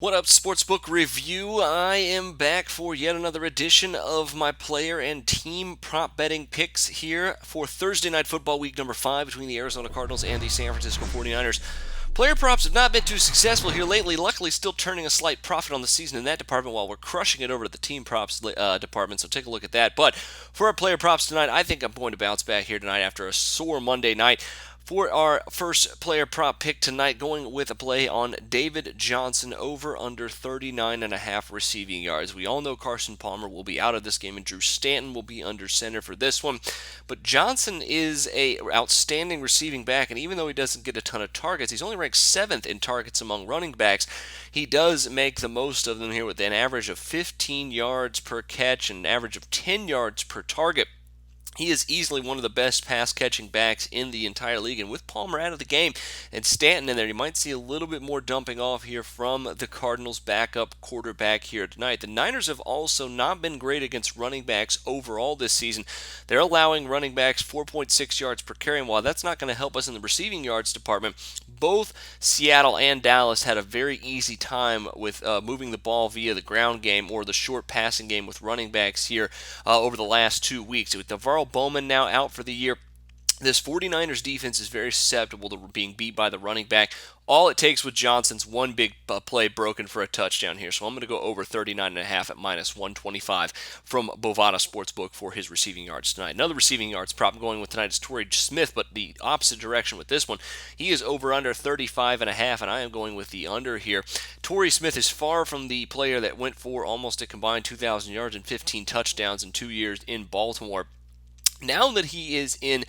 What up, Sportsbook Review? I am back for yet another edition of my player and team prop betting picks here for Thursday Night Football Week number 5 between the Arizona Cardinals and the San Francisco 49ers. Player props have not been too successful here lately, luckily still turning a slight profit on the season in that department while we're crushing it over to the team props department, so take a look at that. But for our player props tonight, I think I'm going to bounce back here tonight after a sore Monday night. For our first player prop pick tonight, going with a play on David Johnson over under 39.5 receiving yards. We all know Carson Palmer will be out of this game and Drew Stanton will be under center for this one. But Johnson is a outstanding receiving back, and even though he doesn't get a ton of targets, he's only ranked 7th in targets among running backs. He does make the most of them here with an average of 15 yards per catch and an average of 10 yards per target. He is easily one of the best pass-catching backs in the entire league, and with Palmer out of the game and Stanton in there, you might see a little bit more dumping off here from the Cardinals' backup quarterback here tonight. The Niners have also not been great against running backs overall this season. They're allowing running backs 4.6 yards per carry, and while that's not going to help us in the receiving yards department, both Seattle and Dallas had a very easy time with moving the ball via the ground game or the short passing game with running backs here over the last 2 weeks. With Navarro Bowman now out for the year, this 49ers defense is very susceptible to being beat by the running back. All it takes with Johnson's one big play broken for a touchdown here. So I'm going to go over 39.5 at minus 125 from Bovada Sportsbook for his receiving yards tonight. Another receiving yards prop I'm going with tonight is Torrey Smith, but the opposite direction with this one. He is over under 35.5, and I am going with the under here. Torrey Smith is far from the player that went for almost a combined 2,000 yards and 15 touchdowns in 2 years in Baltimore. Now that he is in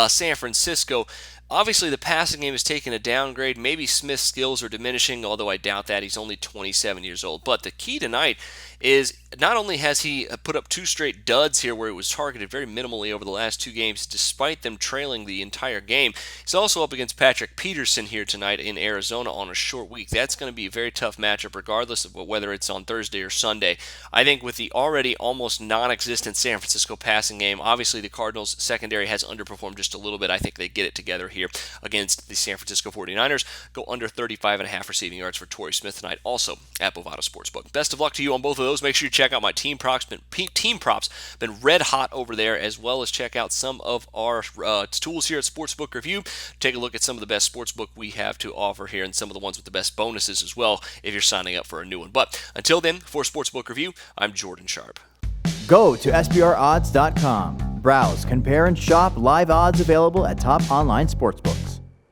San Francisco, obviously the passing game has taken a downgrade. Maybe Smith's skills are diminishing, although I doubt that. He's only 27 years old. But the key tonight is not only has he put up 2 straight duds here where it was targeted very minimally over the last 2 games, despite them trailing the entire game, he's also up against Patrick Peterson here tonight in Arizona on a short week. That's going to be a very tough matchup regardless of whether it's on Thursday or Sunday. I think with the already almost non-existent San Francisco passing game, obviously the Cardinals secondary has underperformed just a little bit. I think they get it together here against the San Francisco 49ers. Go under 35.5 receiving yards for Torrey Smith tonight, also at Bovada Sportsbook. Best of luck to you on both of those. Make sure you check out my team props. Been red hot over there, as well as check out some of our tools here at Sportsbook Review. Take a look at some of the best sportsbook we have to offer here and some of the ones with the best bonuses as well if you're signing up for a new one. But until then, for Sportsbook Review, I'm Jordan Sharp. Go to SBRodds.com. Browse, compare, and shop live odds available at top online sportsbooks.